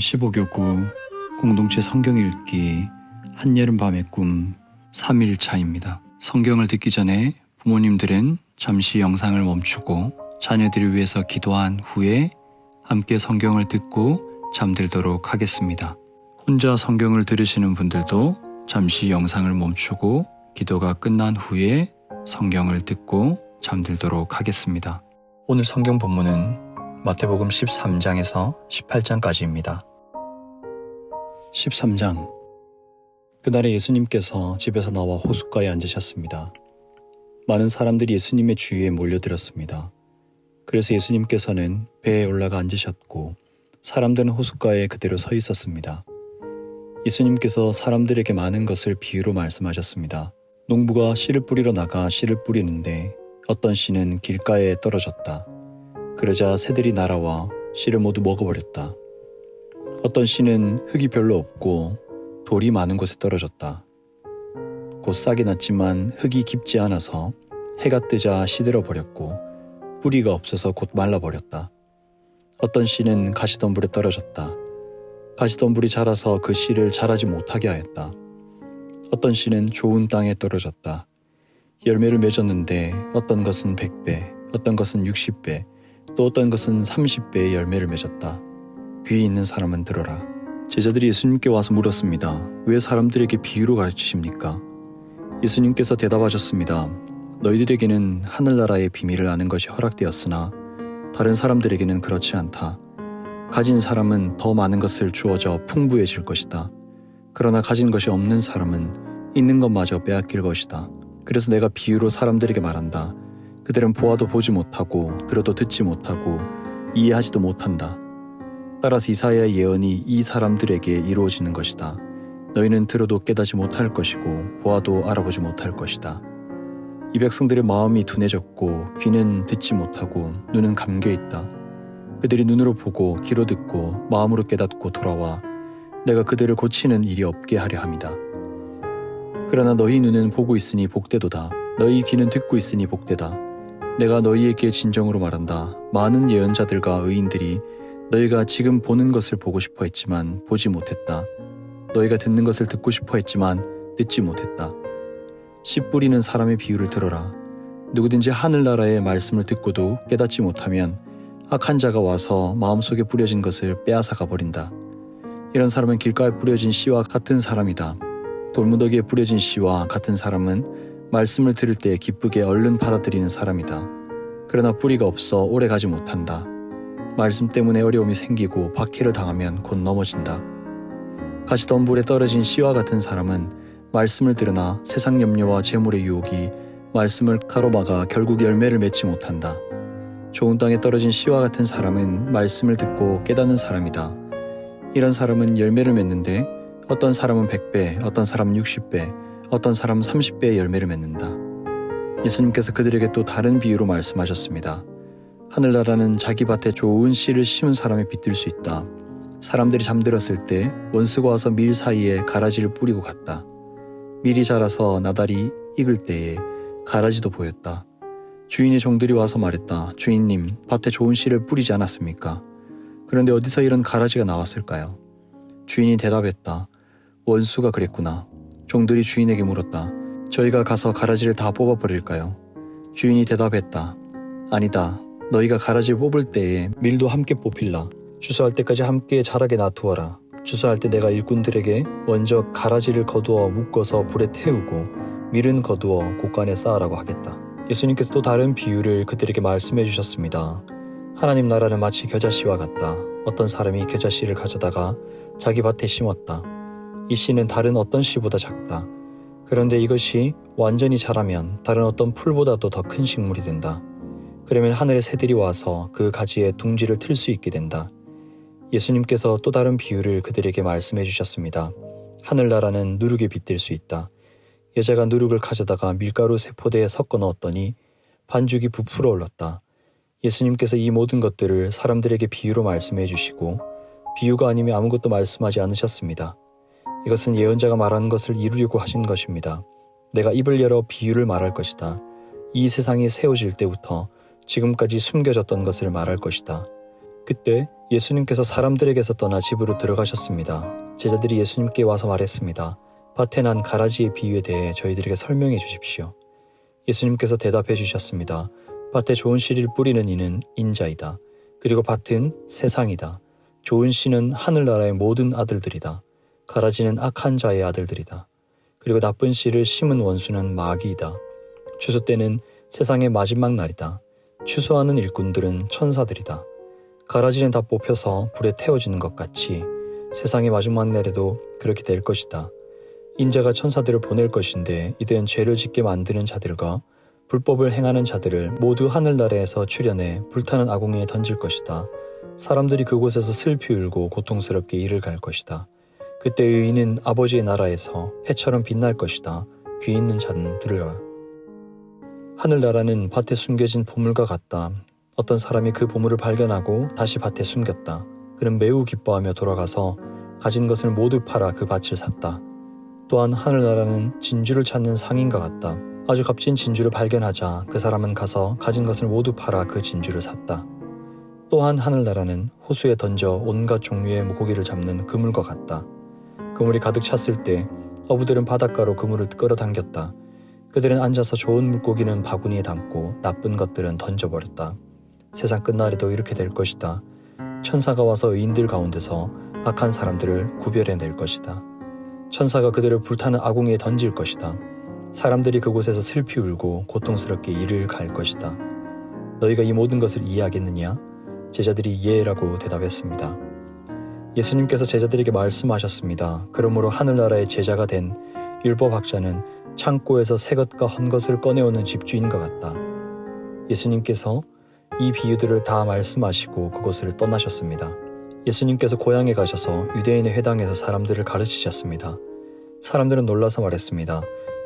15교구 공동체 성경 읽기 한여름밤의 꿈 3일차입니다. 성경을 듣기 전에 부모님들은 잠시 영상을 멈추고 자녀들을 위해서 기도한 후에 함께 성경을 듣고 잠들도록 하겠습니다. 혼자 성경을 들으시는 분들도 잠시 영상을 멈추고 기도가 끝난 후에 성경을 듣고 잠들도록 하겠습니다. 오늘 성경 본문은 마태복음 13장에서 18장까지입니다. 13장. 그날에 예수님께서 집에서 나와 호숫가에 앉으셨습니다. 많은 사람들이 예수님의 주위에 몰려들었습니다. 그래서 예수님께서는 배에 올라가 앉으셨고 사람들은 호숫가에 그대로 서 있었습니다. 예수님께서 사람들에게 많은 것을 비유로 말씀하셨습니다. 농부가 씨를 뿌리러 나가 씨를 뿌리는데 어떤 씨는 길가에 떨어졌다. 그러자 새들이 날아와 씨를 모두 먹어버렸다. 어떤 씨는 흙이 별로 없고 돌이 많은 곳에 떨어졌다. 곧 싹이 났지만 흙이 깊지 않아서 해가 뜨자 시들어 버렸고 뿌리가 없어서 곧 말라버렸다. 어떤 씨는 가시덤불에 떨어졌다. 가시덤불이 자라서 그 씨를 자라지 못하게 하였다. 어떤 씨는 좋은 땅에 떨어졌다. 열매를 맺었는데 어떤 것은 100배, 어떤 것은 60배, 또 어떤 것은 30배의 열매를 맺었다. 귀 있는 사람은 들어라. 제자들이 예수님께 와서 물었습니다. 왜 사람들에게 비유로 가르치십니까? 예수님께서 대답하셨습니다. 너희들에게는 하늘나라의 비밀을 아는 것이 허락되었으나 다른 사람들에게는 그렇지 않다. 가진 사람은 더 많은 것을 주어져 풍부해질 것이다. 그러나 가진 것이 없는 사람은 있는 것마저 빼앗길 것이다. 그래서 내가 비유로 사람들에게 말한다. 그들은 보아도 보지 못하고 들어도 듣지 못하고 이해하지도 못한다. 따라서 이사야의 예언이 이 사람들에게 이루어지는 것이다. 너희는 들어도 깨닫지 못할 것이고 보아도 알아보지 못할 것이다. 이 백성들의 마음이 둔해졌고 귀는 듣지 못하고 눈은 감겨있다. 그들이 눈으로 보고 귀로 듣고 마음으로 깨닫고 돌아와 내가 그들을 고치는 일이 없게 하려 함이다. 그러나 너희 눈은 보고 있으니 복되도다. 너희 귀는 듣고 있으니 복되다. 내가 너희에게 진정으로 말한다. 많은 예언자들과 의인들이 너희가 지금 보는 것을 보고 싶어 했지만 보지 못했다. 너희가 듣는 것을 듣고 싶어 했지만 듣지 못했다. 씨 뿌리는 사람의 비유를 들어라. 누구든지 하늘나라의 말씀을 듣고도 깨닫지 못하면 악한 자가 와서 마음속에 뿌려진 것을 빼앗아 가버린다. 이런 사람은 길가에 뿌려진 씨와 같은 사람이다. 돌무더기에 뿌려진 씨와 같은 사람은 말씀을 들을 때 기쁘게 얼른 받아들이는 사람이다. 그러나 뿌리가 없어 오래 가지 못한다. 말씀 때문에 어려움이 생기고 박해를 당하면 곧 넘어진다. 가시덤불에 떨어진 씨와 같은 사람은 말씀을 들으나 세상 염려와 재물의 유혹이 말씀을 가로막아 결국 열매를 맺지 못한다. 좋은 땅에 떨어진 씨와 같은 사람은 말씀을 듣고 깨닫는 사람이다. 이런 사람은 열매를 맺는데 어떤 사람은 100배, 어떤 사람은 60배, 어떤 사람은 30배의 열매를 맺는다. 예수님께서 그들에게 또 다른 비유로 말씀하셨습니다. 하늘나라는 자기 밭에 좋은 씨를 심은 사람에 빗들 수 있다. 사람들이 잠들었을 때 원수가 와서 밀 사이에 가라지를 뿌리고 갔다. 밀이 자라서 나달이 익을 때에 가라지도 보였다. 주인의 종들이 와서 말했다. 주인님, 밭에 좋은 씨를 뿌리지 않았습니까? 그런데 어디서 이런 가라지가 나왔을까요? 주인이 대답했다. 원수가 그랬구나. 종들이 주인에게 물었다. 저희가 가서 가라지를 다 뽑아버릴까요? 주인이 대답했다. 아니다. 너희가 가라지를 뽑을 때에 밀도 함께 뽑힐라. 추수할 때까지 함께 자라게 놔두어라. 추수할 때 내가 일꾼들에게 먼저 가라지를 거두어 묶어서 불에 태우고 밀은 거두어 곳간에 쌓으라고 하겠다. 예수님께서 또 다른 비유를 그들에게 말씀해 주셨습니다. 하나님 나라는 마치 겨자씨와 같다. 어떤 사람이 겨자씨를 가져다가 자기 밭에 심었다. 이 씨는 다른 어떤 씨보다 작다. 그런데 이것이 완전히 자라면 다른 어떤 풀보다도 더 큰 식물이 된다. 그러면 하늘의 새들이 와서 그 가지에 둥지를 틀 수 있게 된다. 예수님께서 또 다른 비유를 그들에게 말씀해 주셨습니다. 하늘나라는 누룩에 빗댈 수 있다. 여자가 누룩을 가져다가 밀가루 세포대에 섞어 넣었더니 반죽이 부풀어 올랐다. 예수님께서 이 모든 것들을 사람들에게 비유로 말씀해 주시고 비유가 아니면 아무것도 말씀하지 않으셨습니다. 이것은 예언자가 말하는 것을 이루려고 하신 것입니다. 내가 입을 열어 비유를 말할 것이다. 이 세상이 세워질 때부터 지금까지 숨겨졌던 것을 말할 것이다. 그때 예수님께서 사람들에게서 떠나 집으로 들어가셨습니다. 제자들이 예수님께 와서 말했습니다. 밭에 난 가라지의 비유에 대해 저희들에게 설명해 주십시오. 예수님께서 대답해 주셨습니다. 밭에 좋은 씨를 뿌리는 이는 인자이다. 그리고 밭은 세상이다. 좋은 씨는 하늘나라의 모든 아들들이다. 가라지는 악한 자의 아들들이다. 그리고 나쁜 씨를 심은 원수는 마귀이다. 추수 때는 세상의 마지막 날이다. 추수하는 일꾼들은 천사들이다. 가라지는 다 뽑혀서 불에 태워지는 것 같이 세상의 마지막 날에도 그렇게 될 것이다. 인자가 천사들을 보낼 것인데 이들은 죄를 짓게 만드는 자들과 불법을 행하는 자들을 모두 하늘나라에서 추려내 불타는 아궁이에 던질 것이다. 사람들이 그곳에서 슬피 울고 고통스럽게 이를 갈 것이다. 그때 의인은 아버지의 나라에서 해처럼 빛날 것이다. 귀 있는 자는 들으라. 하늘나라는 밭에 숨겨진 보물과 같다. 어떤 사람이 그 보물을 발견하고 다시 밭에 숨겼다. 그는 매우 기뻐하며 돌아가서 가진 것을 모두 팔아 그 밭을 샀다. 또한 하늘나라는 진주를 찾는 상인과 같다. 아주 값진 진주를 발견하자 그 사람은 가서 가진 것을 모두 팔아 그 진주를 샀다. 또한 하늘나라는 호수에 던져 온갖 종류의 물고기를 잡는 그물과 같다. 그물이 가득 찼을 때 어부들은 바닷가로 그물을 끌어당겼다. 그들은 앉아서 좋은 물고기는 바구니에 담고 나쁜 것들은 던져버렸다. 세상 끝날에도 이렇게 될 것이다. 천사가 와서 의인들 가운데서 악한 사람들을 구별해낼 것이다. 천사가 그들을 불타는 아궁이에 던질 것이다. 사람들이 그곳에서 슬피 울고 고통스럽게 이를 갈 것이다. 너희가 이 모든 것을 이해하겠느냐? 제자들이 예라고 대답했습니다. 예수님께서 제자들에게 말씀하셨습니다. 그러므로 하늘나라의 제자가 된 율법학자는 창고에서 새 것과 헌 것을 꺼내오는 집주인과 같다. 예수님께서 이 비유들을 다 말씀하시고 그곳을 떠나셨습니다. 예수님께서 고향에 가셔서 유대인의 회당에서 사람들을 가르치셨습니다. 사람들은 놀라서 말했습니다.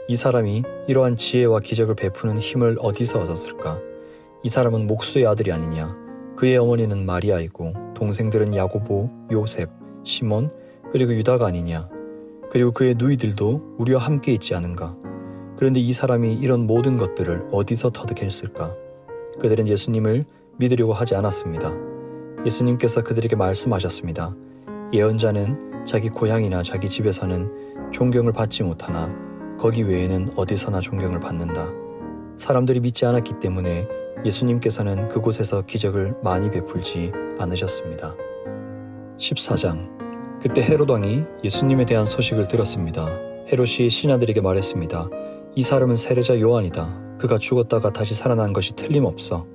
이 사람이 이러한 지혜와 기적을 베푸는 힘을 어디서 얻었을까? 이 사람은 목수의 아들이 아니냐? 그의 어머니는 마리아이고 동생들은 야고보, 요셉, 시몬, 그리고 유다가 아니냐? 그리고 그의 누이들도 우리와 함께 있지 않은가? 그런데 이 사람이 이런 모든 것들을 어디서 터득했을까? 그들은 예수님을 믿으려고 하지 않았습니다. 예수님께서 그들에게 말씀하셨습니다. 예언자는 자기 고향이나 자기 집에서는 존경을 받지 못하나 거기 외에는 어디서나 존경을 받는다. 사람들이 믿지 않았기 때문에 예수님께서는 그곳에서 기적을 많이 베풀지 않으셨습니다. 14장. 그때 헤롯 왕이 예수님에 대한 소식을 들었습니다. 헤롯이 신하들에게 말했습니다. 이 사람은 세례자 요한이다. 그가 죽었다가 다시 살아난 것이 틀림없어.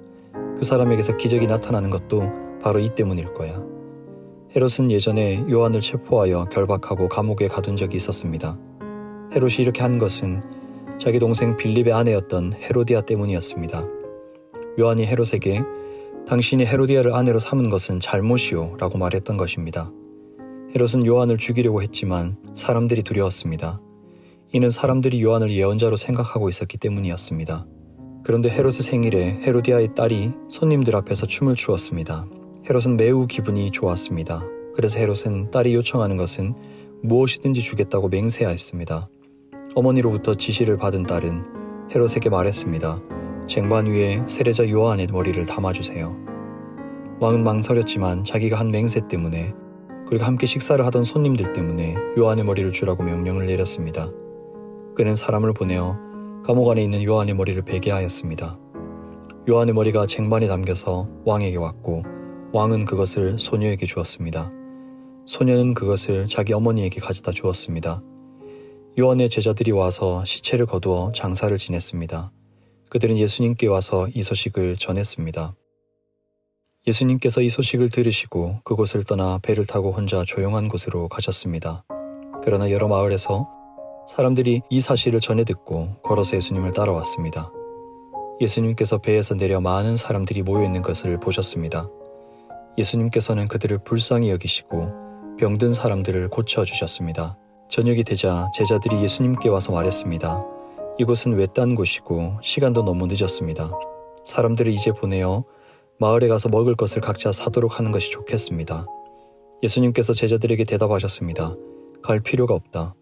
그 사람에게서 기적이 나타나는 것도 바로 이 때문일 거야. 헤롯은 예전에 요한을 체포하여 결박하고 감옥에 가둔 적이 있었습니다. 헤롯이 이렇게 한 것은 자기 동생 빌립의 아내였던 헤로디아 때문이었습니다. 요한이 헤롯에게 당신이 헤로디아를 아내로 삼은 것은 잘못이오 라고 말했던 것입니다. 헤롯은 요한을 죽이려고 했지만 사람들이 두려웠습니다. 이는 사람들이 요한을 예언자로 생각하고 있었기 때문이었습니다. 그런데 헤롯의 생일에 헤로디아의 딸이 손님들 앞에서 춤을 추었습니다. 헤롯은 매우 기분이 좋았습니다. 그래서 헤롯은 딸이 요청하는 것은 무엇이든지 주겠다고 맹세하였습니다. 어머니로부터 지시를 받은 딸은 헤롯에게 말했습니다. 쟁반 위에 세례자 요한의 머리를 담아주세요. 왕은 망설였지만 자기가 한 맹세 때문에 그리고 함께 식사를 하던 손님들 때문에 요한의 머리를 주라고 명령을 내렸습니다. 그는 사람을 보내어 감옥 안에 있는 요한의 머리를 베게 하였습니다. 요한의 머리가 쟁반에 담겨서 왕에게 왔고 왕은 그것을 소녀에게 주었습니다. 소녀는 그것을 자기 어머니에게 가져다 주었습니다. 요한의 제자들이 와서 시체를 거두어 장사를 지냈습니다. 그들은 예수님께 와서 이 소식을 전했습니다. 예수님께서 이 소식을 들으시고 그곳을 떠나 배를 타고 혼자 조용한 곳으로 가셨습니다. 그러나 여러 마을에서 사람들이 이 사실을 전해 듣고 걸어서 예수님을 따라왔습니다. 예수님께서 배에서 내려 많은 사람들이 모여있는 것을 보셨습니다. 예수님께서는 그들을 불쌍히 여기시고 병든 사람들을 고쳐주셨습니다. 저녁이 되자 제자들이 예수님께 와서 말했습니다. 이곳은 외딴 곳이고 시간도 너무 늦었습니다. 사람들을 이제 보내어 마을에 가서 먹을 것을 각자 사도록 하는 것이 좋겠습니다. 예수님께서 제자들에게 대답하셨습니다. 갈 필요가 없다.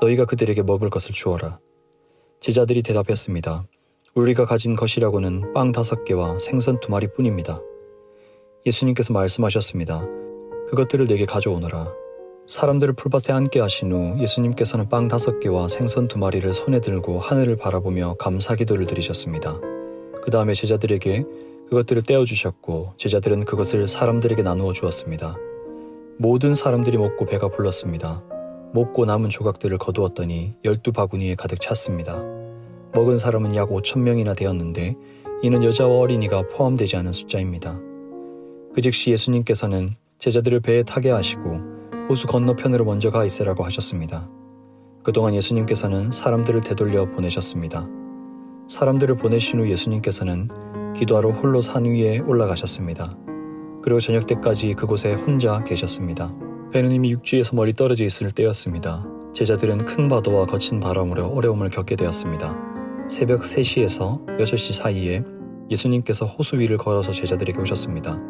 너희가 그들에게 먹을 것을 주어라. 제자들이 대답했습니다. 우리가 가진 것이라고는 빵 5개와 생선 2마리 뿐입니다. 예수님께서 말씀하셨습니다. 그것들을 내게 가져오너라. 사람들을 풀밭에 앉게 하신 후 예수님께서는 빵 5개와 생선 2마리를 손에 들고 하늘을 바라보며 감사기도를 드리셨습니다. 그 다음에 제자들에게 그것들을 떼어주셨고 제자들은 그것을 사람들에게 나누어 주었습니다. 모든 사람들이 먹고 배가 불렀습니다. 먹고 남은 조각들을 거두었더니 12바구니에 가득 찼습니다. 먹은 사람은 약 5,000명이나 되었는데 이는 여자와 어린이가 포함되지 않은 숫자입니다. 그 즉시 예수님께서는 제자들을 배에 타게 하시고 호수 건너편으로 먼저 가 있으라고 하셨습니다. 그동안 예수님께서는 사람들을 되돌려 보내셨습니다. 사람들을 보내신 후 예수님께서는 기도하러 홀로 산 위에 올라가셨습니다. 그리고 저녁 때까지 그곳에 혼자 계셨습니다. 배는 이미 육지에서 멀리 떨어져 있을 때였습니다. 제자들은 큰 파도와 거친 바람으로 어려움을 겪게 되었습니다. 새벽 3시에서 6시 사이에 예수님께서 호수 위를 걸어서 제자들에게 오셨습니다.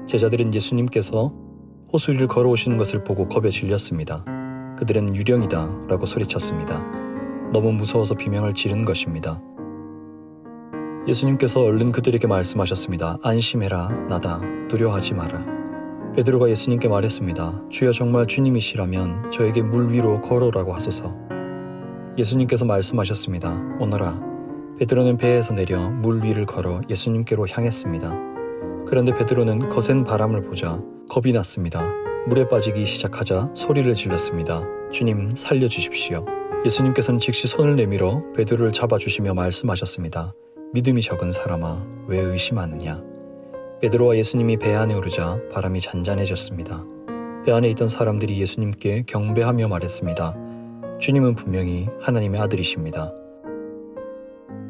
제자들은 예수님께서 호수 위를 걸어오시는 것을 보고 겁에 질렸습니다. 그들은 유령이다 라고 소리쳤습니다. 너무 무서워서 비명을 지른 것입니다. 예수님께서 얼른 그들에게 말씀하셨습니다. 안심해라, 나다, 두려워하지 마라. 베드로가 예수님께 말했습니다. 주여 정말 주님이시라면 저에게 물 위로 걸어오라고 하소서. 예수님께서 말씀하셨습니다. 오너라. 베드로는 배에서 내려 물 위를 걸어 예수님께로 향했습니다. 그런데 베드로는 거센 바람을 보자 겁이 났습니다. 물에 빠지기 시작하자 소리를 질렀습니다. 주님, 살려주십시오. 예수님께서는 즉시 손을 내밀어 베드로를 잡아주시며 말씀하셨습니다. 믿음이 적은 사람아, 왜 의심하느냐? 베드로와 예수님이 배 안에 오르자 바람이 잔잔해졌습니다. 배 안에 있던 사람들이 예수님께 경배하며 말했습니다. 주님은 분명히 하나님의 아들이십니다.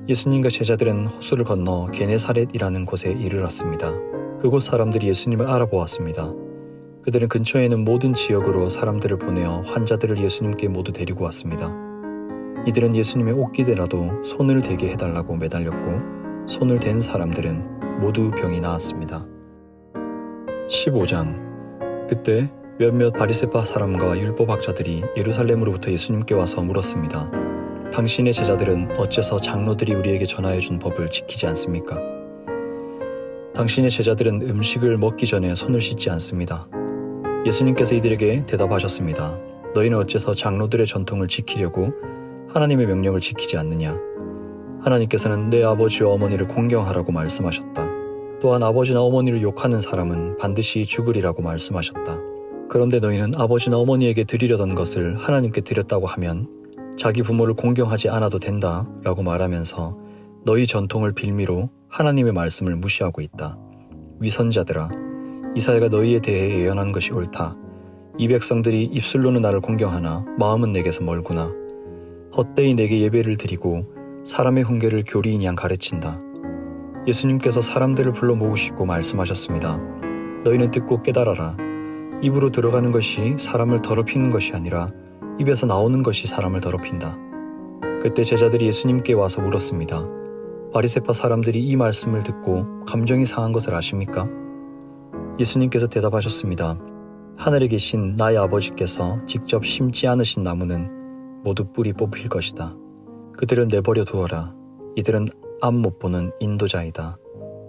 예수님과 제자들은 호수를 건너 게네사렛이라는 곳에 이르렀습니다. 그곳 사람들이 예수님을 알아보았습니다. 그들은 근처에 있는 모든 지역으로 사람들을 보내어 환자들을 예수님께 모두 데리고 왔습니다. 이들은 예수님의 옷기대라도 손을 대게 해달라고 매달렸고 손을 댄 사람들은 모두 병이 나았습니다. 15장. 그때 몇몇 바리새파 사람과 율법학자들이 예루살렘으로부터 예수님께 와서 물었습니다. 당신의 제자들은 어째서 장로들이 우리에게 전하여 준 법을 지키지 않습니까? 당신의 제자들은 음식을 먹기 전에 손을 씻지 않습니다. 예수님께서 이들에게 대답하셨습니다. 너희는 어째서 장로들의 전통을 지키려고 하나님의 명령을 지키지 않느냐? 하나님께서는 내 아버지와 어머니를 공경하라고 말씀하셨다. 또한 아버지나 어머니를 욕하는 사람은 반드시 죽으리라고 말씀하셨다. 그런데 너희는 아버지나 어머니에게 드리려던 것을 하나님께 드렸다고 하면 자기 부모를 공경하지 않아도 된다 라고 말하면서 너희 전통을 빌미로 하나님의 말씀을 무시하고 있다. 위선자들아, 이사야가 너희에 대해 예언한 것이 옳다. 이 백성들이 입술로는 나를 공경하나 마음은 내게서 멀구나. 헛되이 내게 예배를 드리고 사람의 훈계를 교리인 양 가르친다. 예수님께서 사람들을 불러 모으시고 말씀하셨습니다. 너희는 듣고 깨달아라. 입으로 들어가는 것이 사람을 더럽히는 것이 아니라 입에서 나오는 것이 사람을 더럽힌다. 그때 제자들이 예수님께 와서 물었습니다. 바리새파 사람들이 이 말씀을 듣고 감정이 상한 것을 아십니까? 예수님께서 대답하셨습니다. 하늘에 계신 나의 아버지께서 직접 심지 않으신 나무는 모두 뿌리 뽑힐 것이다. 그들은 내버려 두어라. 이들은 앞 못 보는 인도자이다.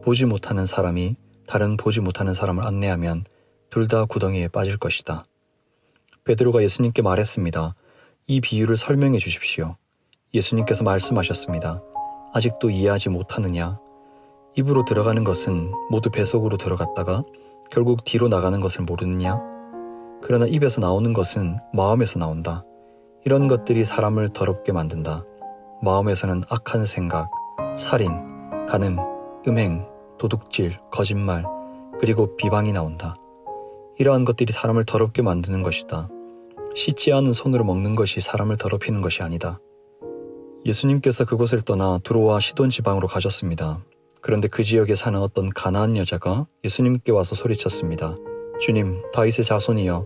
보지 못하는 사람이 다른 보지 못하는 사람을 안내하면 둘 다 구덩이에 빠질 것이다. 베드로가 예수님께 말했습니다. 이 비유를 설명해 주십시오. 예수님께서 말씀하셨습니다. 아직도 이해하지 못하느냐? 입으로 들어가는 것은 모두 뱃속으로 들어갔다가 결국 뒤로 나가는 것을 모르느냐? 그러나 입에서 나오는 것은 마음에서 나온다. 이런 것들이 사람을 더럽게 만든다. 마음에서는 악한 생각, 살인, 간음, 음행, 도둑질, 거짓말, 그리고 비방이 나온다. 이러한 것들이 사람을 더럽게 만드는 것이다. 씻지 않은 손으로 먹는 것이 사람을 더럽히는 것이 아니다. 예수님께서 그곳을 떠나 두로와 시돈 지방으로 가셨습니다. 그런데 그 지역에 사는 어떤 가나안 여자가 예수님께 와서 소리쳤습니다. 주님, 다윗의 자손이여,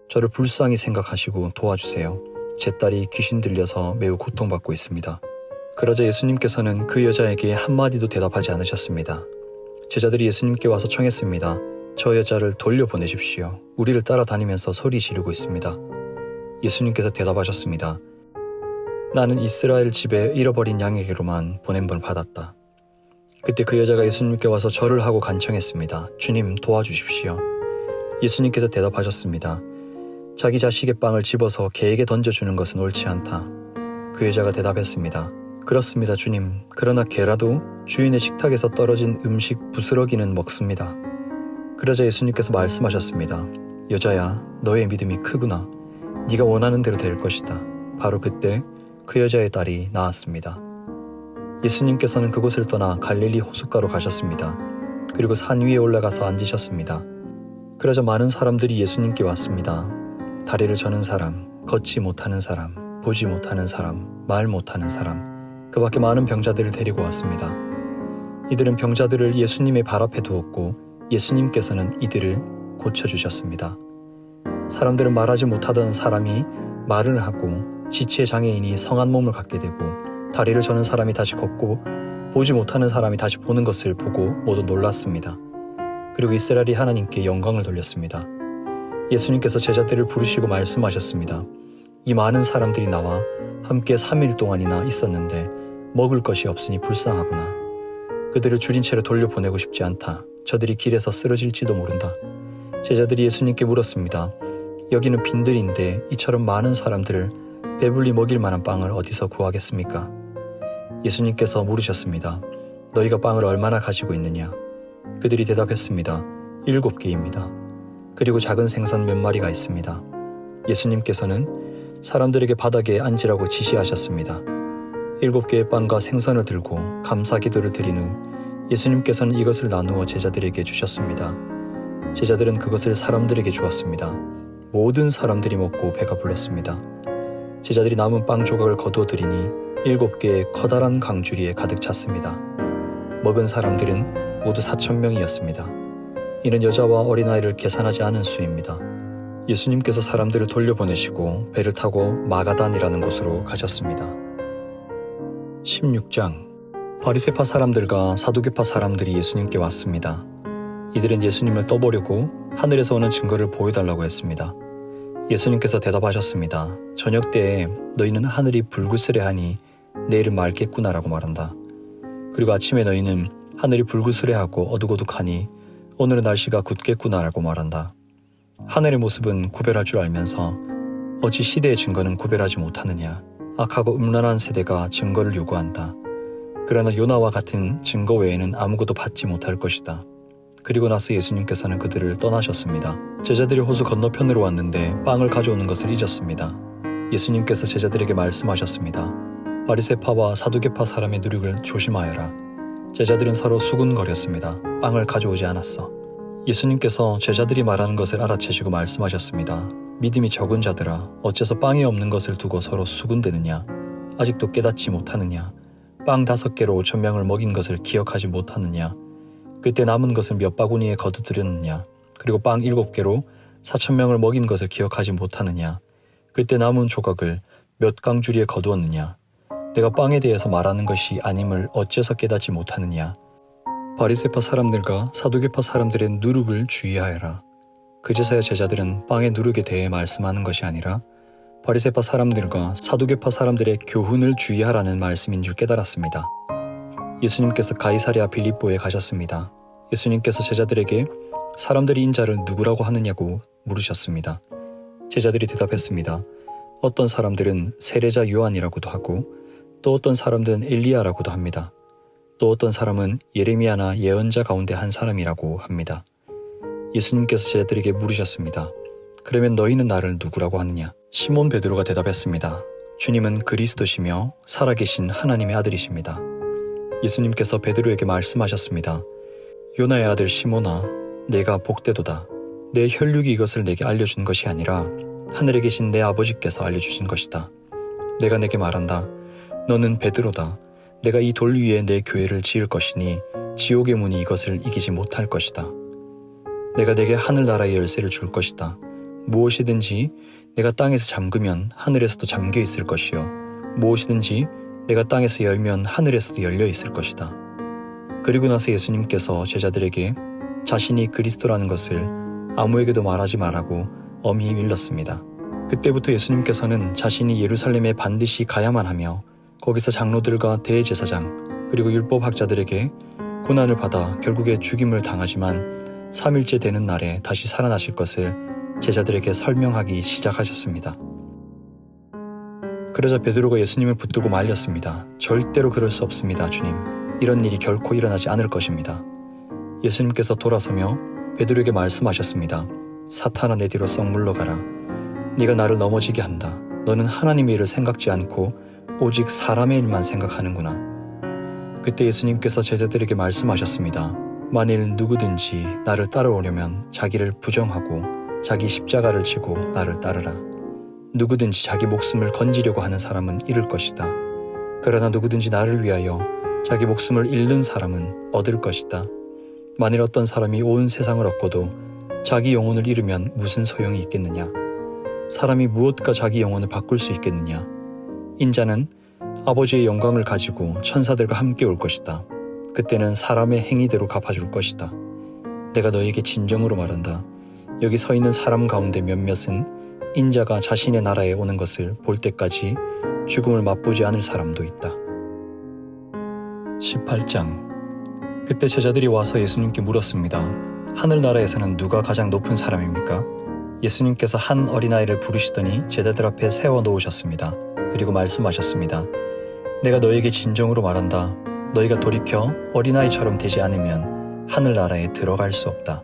저를 불쌍히 생각하시고 도와주세요. 제 딸이 귀신 들려서 매우 고통받고 있습니다. 그러자 예수님께서는 그 여자에게 한마디도 대답하지 않으셨습니다. 제자들이 예수님께 와서 청했습니다. 저 여자를 돌려보내십시오. 우리를 따라다니면서 소리 지르고 있습니다. 예수님께서 대답하셨습니다. 나는 이스라엘 집에 잃어버린 양에게로만 보냄을 받았다. 그때 그 여자가 예수님께 와서 절을 하고 간청했습니다. 주님, 도와주십시오. 예수님께서 대답하셨습니다. 자기 자식의 빵을 집어서 개에게 던져주는 것은 옳지 않다. 그 여자가 대답했습니다. 그렇습니다, 주님. 그러나 개라도 주인의 식탁에서 떨어진 음식 부스러기는 먹습니다. 그러자 예수님께서 말씀하셨습니다. 여자야, 너의 믿음이 크구나. 네가 원하는 대로 될 것이다. 바로 그때 그 여자의 딸이 나았습니다. 예수님께서는 그곳을 떠나 갈릴리 호숫가로 가셨습니다. 그리고 산 위에 올라가서 앉으셨습니다. 그러자 많은 사람들이 예수님께 왔습니다. 다리를 저는 사람, 걷지 못하는 사람, 보지 못하는 사람, 말 못하는 사람, 그 밖에 많은 병자들을 데리고 왔습니다. 이들은 병자들을 예수님의 발 앞에 두었고 예수님께서는 이들을 고쳐주셨습니다. 사람들은 말하지 못하던 사람이 말을 하고 지체 장애인이 성한 몸을 갖게 되고 다리를 저는 사람이 다시 걷고 보지 못하는 사람이 다시 보는 것을 보고 모두 놀랐습니다. 그리고 이스라엘이 하나님께 영광을 돌렸습니다. 예수님께서 제자들을 부르시고 말씀하셨습니다. 이 많은 사람들이 나와 함께 3일 동안이나 있었는데 먹을 것이 없으니 불쌍하구나. 그들을 줄인 채로 돌려보내고 싶지 않다. 저들이 길에서 쓰러질지도 모른다. 제자들이 예수님께 물었습니다. 여기는 빈들인데 이처럼 많은 사람들을 배불리 먹일 만한 빵을 어디서 구하겠습니까? 예수님께서 물으셨습니다. 너희가 빵을 얼마나 가지고 있느냐? 그들이 대답했습니다. 7개입니다. 그리고 작은 생선 몇 마리가 있습니다. 예수님께서는 사람들에게 바닥에 앉으라고 지시하셨습니다. 7개의 빵과 생선을 들고 감사 기도를 드린 후 예수님께서는 이것을 나누어 제자들에게 주셨습니다. 제자들은 그것을 사람들에게 주었습니다. 모든 사람들이 먹고 배가 불렀습니다. 제자들이 남은 빵 조각을 거두어 드리니 7개의 커다란 강주리에 가득 찼습니다. 먹은 사람들은 모두 4,000명이었습니다. 이는 여자와 어린아이를 계산하지 않은 수입니다. 예수님께서 사람들을 돌려보내시고 배를 타고 마가단이라는 곳으로 가셨습니다. 16장. 바리새파 사람들과 사두개파 사람들이 예수님께 왔습니다. 이들은 예수님을 떠보려고 하늘에서 오는 증거를 보여달라고 했습니다. 예수님께서 대답하셨습니다. 저녁 때에 너희는 하늘이 불그스레하니 내일은 맑겠구나라고 말한다. 그리고 아침에 너희는 하늘이 불그스레하고 어둑어둑하니 오늘은 날씨가 굳겠구나라고 말한다. 하늘의 모습은 구별할 줄 알면서 어찌 시대의 증거는 구별하지 못하느냐. 악하고 음란한 세대가 증거를 요구한다. 그러나 요나와 같은 증거 외에는 아무것도 받지 못할 것이다. 그리고 나서 예수님께서는 그들을 떠나셨습니다. 제자들이 호수 건너편으로 왔는데 빵을 가져오는 것을 잊었습니다. 예수님께서 제자들에게 말씀하셨습니다. 바리새파와 사두개파 사람의 누룩을 조심하여라. 제자들은 서로 수군거렸습니다. 빵을 가져오지 않았어. 예수님께서 제자들이 말하는 것을 알아채시고 말씀하셨습니다. 믿음이 적은 자들아, 어째서 빵이 없는 것을 두고 서로 수군대느냐? 아직도 깨닫지 못하느냐? 빵 5개로 5,000명을 먹인 것을 기억하지 못하느냐? 그때 남은 것을 몇 바구니에 거두드렸느냐? 그리고 빵 7개로 4,000명을 먹인 것을 기억하지 못하느냐? 그때 남은 조각을 몇 강주리에 거두었느냐? 내가 빵에 대해서 말하는 것이 아님을 어째서 깨닫지 못하느냐? 바리새파 사람들과 사두개파 사람들의 누룩을 주의하여라. 그제서야 제자들은 빵의 누룩에 대해 말씀하는 것이 아니라 바리새파 사람들과 사두개파 사람들의 교훈을 주의하라는 말씀인 줄 깨달았습니다. 예수님께서 가이사랴 빌립보에 가셨습니다. 예수님께서 제자들에게 사람들이 인자를 누구라고 하느냐고 물으셨습니다. 제자들이 대답했습니다. 어떤 사람들은 세례자 요한이라고도 하고 또 어떤 사람들은 엘리야라고도 합니다. 또 어떤 사람은 예레미야나 예언자 가운데 한 사람이라고 합니다. 예수님께서 제자들에게 물으셨습니다. 그러면 너희는 나를 누구라고 하느냐? 시몬 베드로가 대답했습니다. 주님은 그리스도시며 살아계신 하나님의 아들이십니다. 예수님께서 베드로에게 말씀하셨습니다. 요나의 아들 시몬아, 내가 복되도다. 내 혈육이 이것을 내게 알려준 것이 아니라 하늘에 계신 내 아버지께서 알려주신 것이다. 내가 내게 말한다. 너는 베드로다. 내가 이 돌 위에 내 교회를 지을 것이니 지옥의 문이 이것을 이기지 못할 것이다. 내가 내게 하늘나라의 열쇠를 줄 것이다. 무엇이든지 내가 땅에서 잠그면 하늘에서도 잠겨 있을 것이요 무엇이든지 내가 땅에서 열면 하늘에서도 열려 있을 것이다. 그리고 나서 예수님께서 제자들에게 자신이 그리스도라는 것을 아무에게도 말하지 말라고 엄히 일렀습니다. 그때부터 예수님께서는 자신이 예루살렘에 반드시 가야만 하며 거기서 장로들과 대제사장 그리고 율법학자들에게 고난을 받아 결국에 죽임을 당하지만 3일째 되는 날에 다시 살아나실 것을 제자들에게 설명하기 시작하셨습니다. 그러자 베드로가 예수님을 붙들고 말렸습니다. 절대로 그럴 수 없습니다, 주님. 이런 일이 결코 일어나지 않을 것입니다. 예수님께서 돌아서며 베드로에게 말씀하셨습니다. 사탄아, 내 뒤로 썩 물러가라. 네가 나를 넘어지게 한다. 너는 하나님의 일을 생각지 않고 오직 사람의 일만 생각하는구나. 그때 예수님께서 제자들에게 말씀하셨습니다. 만일 누구든지 나를 따라오려면 자기를 부정하고 자기 십자가를 지고 나를 따르라. 누구든지 자기 목숨을 건지려고 하는 사람은 잃을 것이다. 그러나 누구든지 나를 위하여 자기 목숨을 잃는 사람은 얻을 것이다. 만일 어떤 사람이 온 세상을 얻고도 자기 영혼을 잃으면 무슨 소용이 있겠느냐? 사람이 무엇과 자기 영혼을 바꿀 수 있겠느냐? 인자는 아버지의 영광을 가지고 천사들과 함께 올 것이다. 그때는 사람의 행위대로 갚아줄 것이다. 내가 너에게 진정으로 말한다. 여기 서 있는 사람 가운데 몇몇은 인자가 자신의 나라에 오는 것을 볼 때까지 죽음을 맛보지 않을 사람도 있다. 18장. 그때 제자들이 와서 예수님께 물었습니다. 하늘나라에서는 누가 가장 높은 사람입니까? 예수님께서 한 어린아이를 부르시더니 제자들 앞에 세워놓으셨습니다. 그리고 말씀하셨습니다. 내가 너에게 진정으로 말한다. 너희가 돌이켜 어린아이처럼 되지 않으면 하늘나라에 들어갈 수 없다.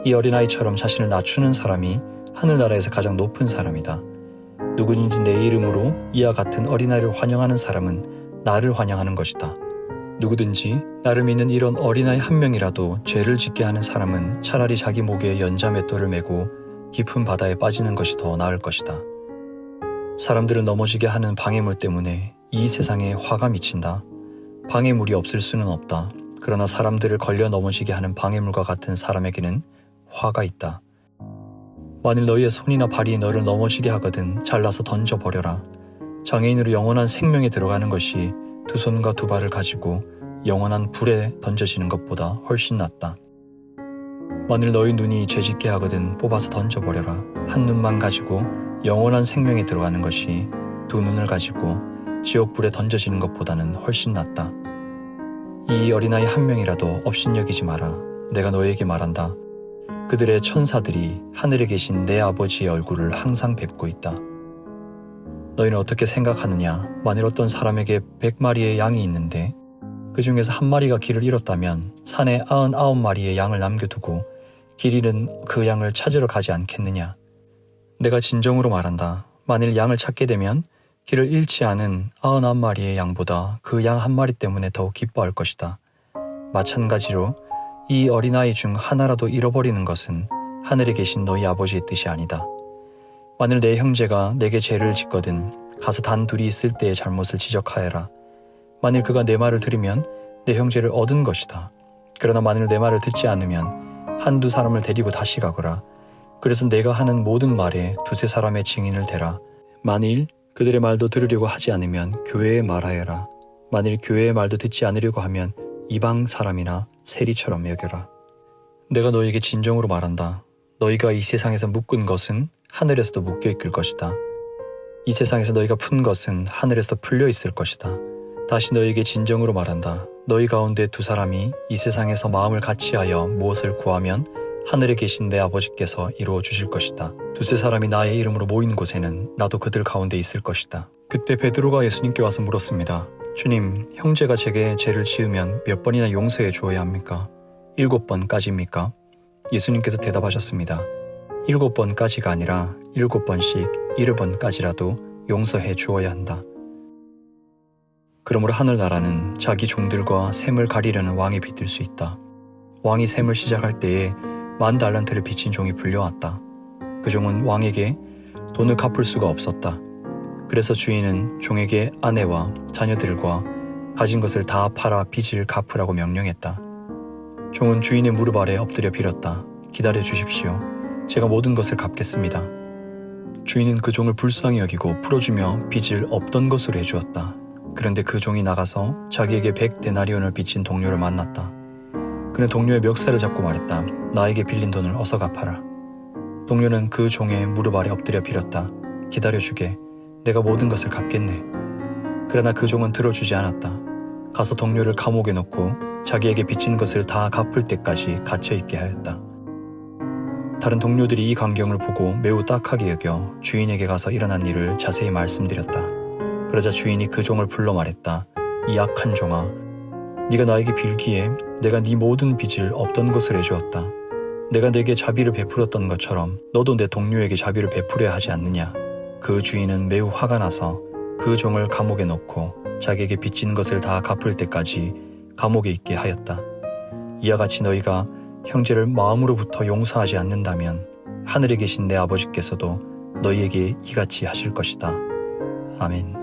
이 어린아이처럼 자신을 낮추는 사람이 하늘나라에서 가장 높은 사람이다. 누구든지 내 이름으로 이와 같은 어린아이를 환영하는 사람은 나를 환영하는 것이다. 누구든지 나를 믿는 이런 어린아이 한 명이라도 죄를 짓게 하는 사람은 차라리 자기 목에 연자맷돌을 메고 깊은 바다에 빠지는 것이 더 나을 것이다. 사람들을 넘어지게 하는 방해물 때문에 이 세상에 화가 미친다. 방해물이 없을 수는 없다. 그러나 사람들을 걸려 넘어지게 하는 방해물과 같은 사람에게는 화가 있다. 만일 너희의 손이나 발이 너를 넘어지게 하거든 잘라서 던져버려라. 장애인으로 영원한 생명에 들어가는 것이 두 손과 두 발을 가지고 영원한 불에 던져지는 것보다 훨씬 낫다. 만일 너희 눈이 죄짓게 하거든 뽑아서 던져버려라. 한 눈만 가지고 영원한 생명에 들어가는 것이 두 눈을 가지고 지옥불에 던져지는 것보다는 훨씬 낫다. 이 어린아이 한 명이라도 업신여기지 마라. 내가 너에게 말한다. 그들의 천사들이 하늘에 계신 내 아버지의 얼굴을 항상 뵙고 있다. 너희는 어떻게 생각하느냐? 만일 어떤 사람에게 100마리의 양이 있는데 그 중에서 한 마리가 길을 잃었다면 산에 99마리의 양을 남겨두고 길 잃은 그 양을 찾으러 가지 않겠느냐? 내가 진정으로 말한다. 만일 양을 찾게 되면 길을 잃지 않은 99마리의 양보다 그 양 한 마리 때문에 더욱 기뻐할 것이다. 마찬가지로 이 어린아이 중 하나라도 잃어버리는 것은 하늘에 계신 너희 아버지의 뜻이 아니다. 만일 내 형제가 내게 죄를 짓거든 가서 단 둘이 있을 때의 잘못을 지적하여라. 만일 그가 내 말을 들으면 내 형제를 얻은 것이다. 그러나 만일 내 말을 듣지 않으면 한두 사람을 데리고 다시 가거라. 그래서 내가 하는 모든 말에 두세 사람의 증인을 대라. 만일 그들의 말도 들으려고 하지 않으면 교회에 말하여라. 만일 교회의 말도 듣지 않으려고 하면 이방 사람이나 세리처럼 여겨라. 내가 너에게 진정으로 말한다. 너희가 이 세상에서 묶은 것은 하늘에서도 묶여 있을 것이다. 이 세상에서 너희가 푼 것은 하늘에서 풀려 있을 것이다. 다시 너에게 진정으로 말한다. 너희 가운데 두 사람이 이 세상에서 마음을 같이하여 무엇을 구하면 하늘에 계신 내 아버지께서 이루어 주실 것이다. 두세 사람이 나의 이름으로 모인 곳에는 나도 그들 가운데 있을 것이다. 그때 베드로가 예수님께 와서 물었습니다. 주님, 형제가 제게 죄를 지으면 몇 번이나 용서해 주어야 합니까? 7번까지입니까? 예수님께서 대답하셨습니다. 7번까지가 아니라 7번씩 7번까지라도 용서해 주어야 한다. 그러므로 하늘나라는 자기 종들과 샘을 가리려는 왕이 빚을 수 있다. 왕이 샘을 시작할 때에 10,000달란트를 빚진 종이 불려왔다. 그 종은 왕에게 돈을 갚을 수가 없었다. 그래서 주인은 종에게 아내와 자녀들과 가진 것을 다 팔아 빚을 갚으라고 명령했다. 종은 주인의 무릎 아래 엎드려 빌었다. 기다려 주십시오. 제가 모든 것을 갚겠습니다. 주인은 그 종을 불쌍히 여기고 풀어주며 빚을 없던 것으로 해주었다. 그런데 그 종이 나가서 자기에게 100데나리온을 빚진 동료를 만났다. 그는 동료의 멱살을 잡고 말했다. 나에게 빌린 돈을 어서 갚아라. 동료는 그 종의 무릎 아래 엎드려 빌었다. 기다려주게. 내가 모든 것을 갚겠네. 그러나 그 종은 들어주지 않았다. 가서 동료를 감옥에 넣고 자기에게 빚진 것을 다 갚을 때까지 갇혀 있게 하였다. 다른 동료들이 이 광경을 보고 매우 딱하게 여겨 주인에게 가서 일어난 일을 자세히 말씀드렸다. 그러자 주인이 그 종을 불러 말했다. 이 악한 종아, 네가 나에게 빌기에 내가 네 모든 빚을 없던 것을 해주었다. 내가 내게 자비를 베풀었던 것처럼 너도 내 동료에게 자비를 베풀어야 하지 않느냐. 그 주인은 매우 화가 나서 그 종을 감옥에 넣고 자기에게 빚진 것을 다 갚을 때까지 감옥에 있게 하였다. 이와 같이 너희가 형제를 마음으로부터 용서하지 않는다면 하늘에 계신 내 아버지께서도 너희에게 이같이 하실 것이다. 아멘.